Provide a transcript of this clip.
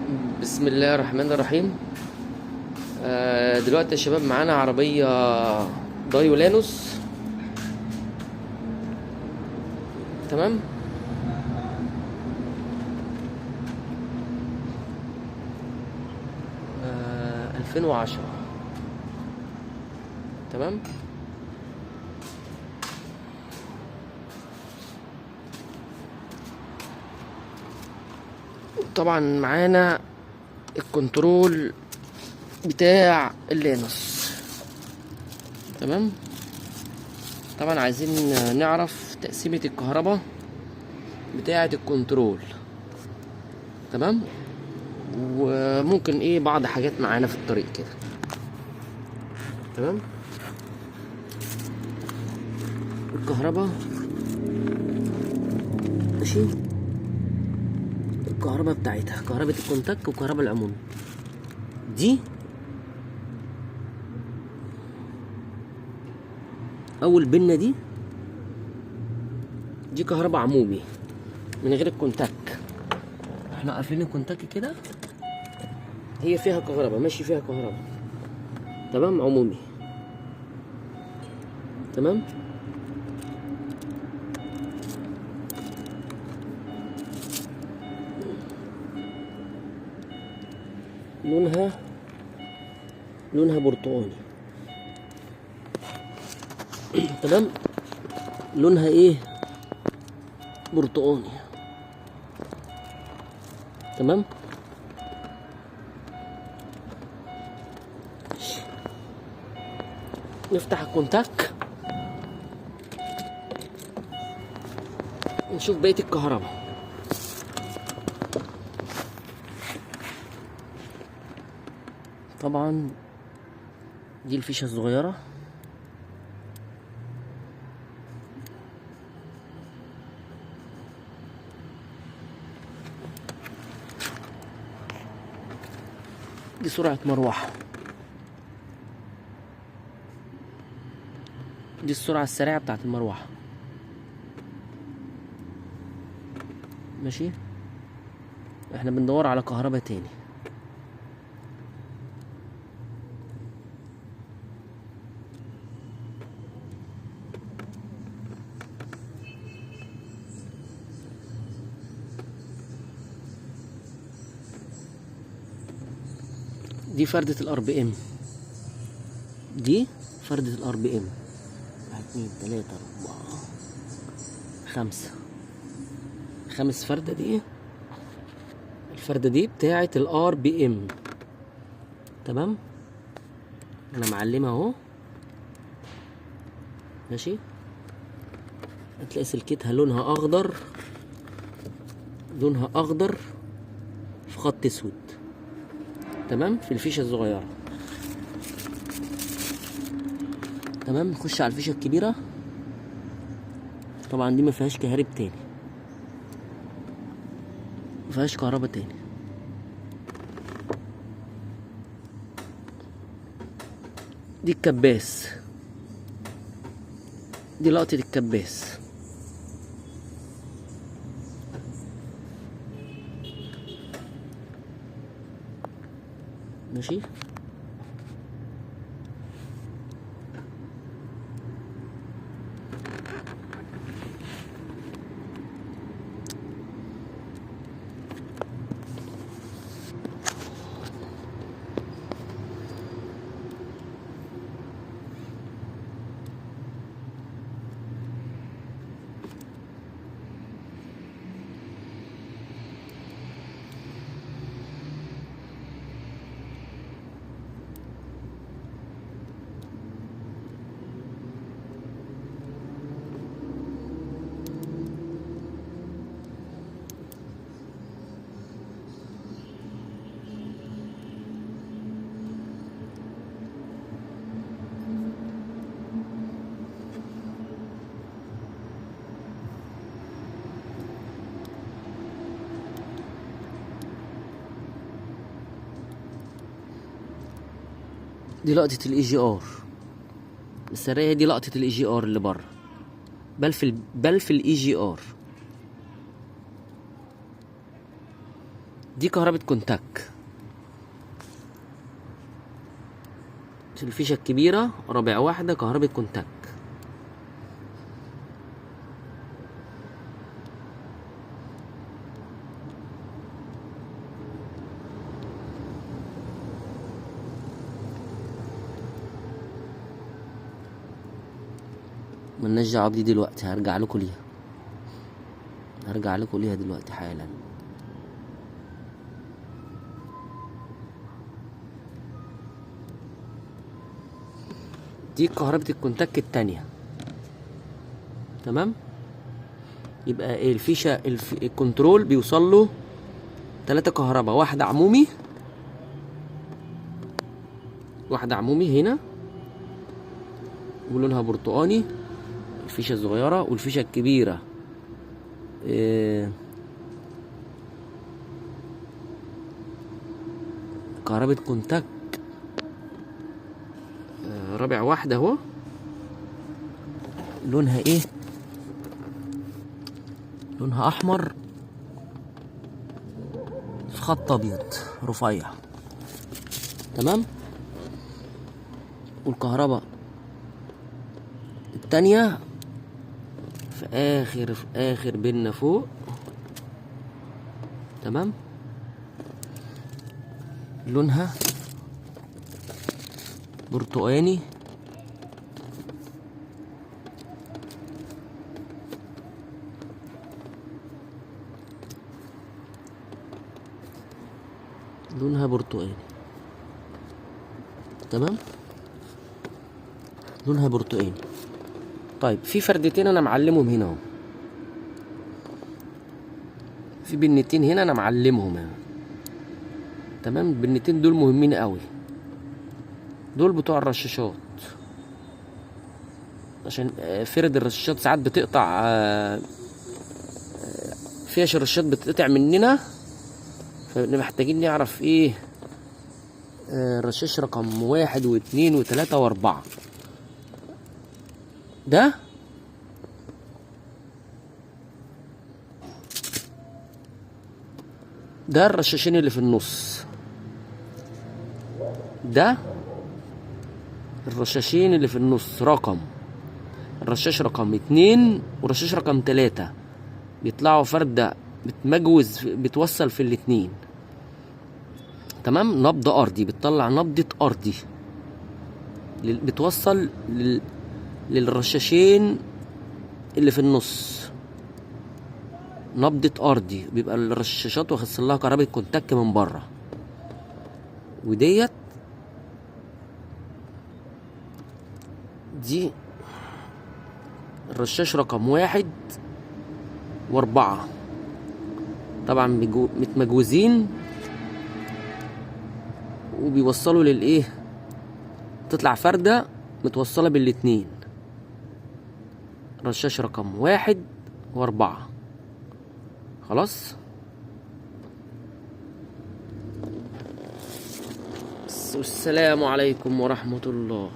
بسم الله الرحمن الرحيم. دلوقتي يا شباب معانا عربية دايو لانوس. تمام. 2010. تمام. طبعا معانا الكنترول بتاع اللانوس. تمام. طبعا عايزين نعرف تقسيمة الكهرباء بتاعة الكنترول. تمام. وممكن بعض حاجات معانا في الطريق كده. تمام. الكهرباء ماشي. الكهرباء بتاعتها كهرباء الكونتاك وكهرباء العموم. دي اول بنة دي كهرباء عمومي من غير الكونتاك. احنا قافلين الكونتاك كده، هي فيها كهرباء، ماشي فيها كهرباء. تمام. عمومي. تمام. لونها برتقاني. تمام. لونها برتقاني. تمام. نفتح الكونتاك نشوف بقية الكهرباء. طبعا دي الفيشة الصغيرة. دي سرعة مروحة. دي السرعة السريعة بتاعت المروحة. ماشي. احنا بندور على كهرباء تاني. دي فردة الار بي ام. دي فردة الار بي ام. 1 2 3 4 5. خامس فردة دي. الفردة دي بتاعت الار بي ام. تمام. انا معلمها اهو. ماشي. هتلاقي سلكتها لونها اخضر في خط اسود. تمام. في الفيشة الصغيرة. تمام. نخش على الفيشة الكبيرة. طبعا دي مفيهاش كهرب تاني، مفيهاش كهرباء تاني. دي الكباس. دي لقطة الكباس. ماشي. دي لقطة الاي جي ار السرية. دي لقطة الاي جي ار اللي بره. بل في الاي جي ار. دي كهربة كونتاك، الفيشة الكبيرة رابع واحدة كهربة كونتاك. ملناش دعوة بدي دلوقتي، هرجع لكم ليها دلوقتي حالا. دي كهربة الكونتاك التانية. تمام. يبقى ايه الفيشة الكنترول بيوصل له 3 كهرباء، واحدة عمومي هنا ولونها برتقاني، الفيشة الصغيرة، والفيشة الكبيرة كهربة كونتاك رابع واحدة اهو، لونها ايه؟ لونها احمر في خط ابيض رفيع. تمام. والكهرباء التانية في اخر بينا فوق. تمام. لونها برتقاني تمام. لونها برتقاني. طيب في فردتين انا معلمهم هنا اهو، في بنتين هنا انا معلمهم يعني. تمام. البنتين دول مهمين قوي، دول بتوع الرشاشات، عشان فرد الرشاشات ساعات بتقطع، فيش الرشاشات بتقطع مننا، فبنبقى محتاجين نعرف ايه الرشاش رقم 1 و2 و3 و4. ده الرشاشين اللي في النص، ده الرشاشين اللي في النص، الرشاش رقم 2 والرشاش رقم 3 بيطلعوا فردة بتوصل في الاتنين. تمام. نبض ارضي، بتطلع نبضة ارضي بتوصل للرشاشين اللي في النص، نبضة ارضي، بيبقى الرشاشات واخد لها كهرباء كونتاك من بره. وديت دي الرشاش رقم 1 و4، طبعا متمجوزين وبيوصلوا للايه، تطلع فردة متوصلة بالاتنين، رشاش رقم 1 و4. خلاص. والسلام عليكم ورحمة الله.